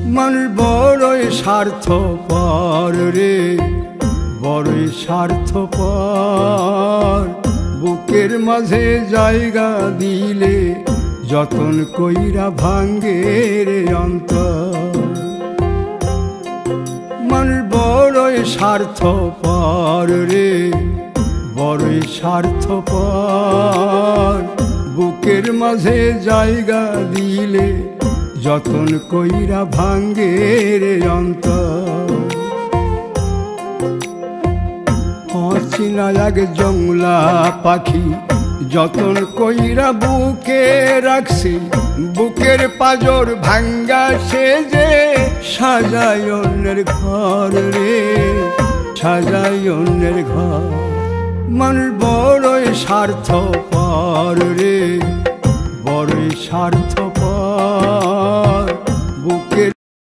মানুষ বড়ই স্বার্থপর রে, বড়ই স্বার্থপর। বুকের মাঝে জায়গা দিলে যতন কইরা ভাঙ্গে রে অন্তর। মানুষ বড়ই স্বার্থপর রে, বড়ই স্বার্থপর। বুকের মাঝে জায়গা দিলে যতন কইরা ভাঙ্গে রে অন্তর। অচিনা এক জংলা পাখি যতন কইরা বুকে রাখছি, বুকের পাজর ভাঙ্গা সে যে সাজায় অন্যের ঘর রে, সাজায় অন্যের ঘর। মানুষ বড়ই স্বার্থপর রে, বড়ই স্বার্থপর।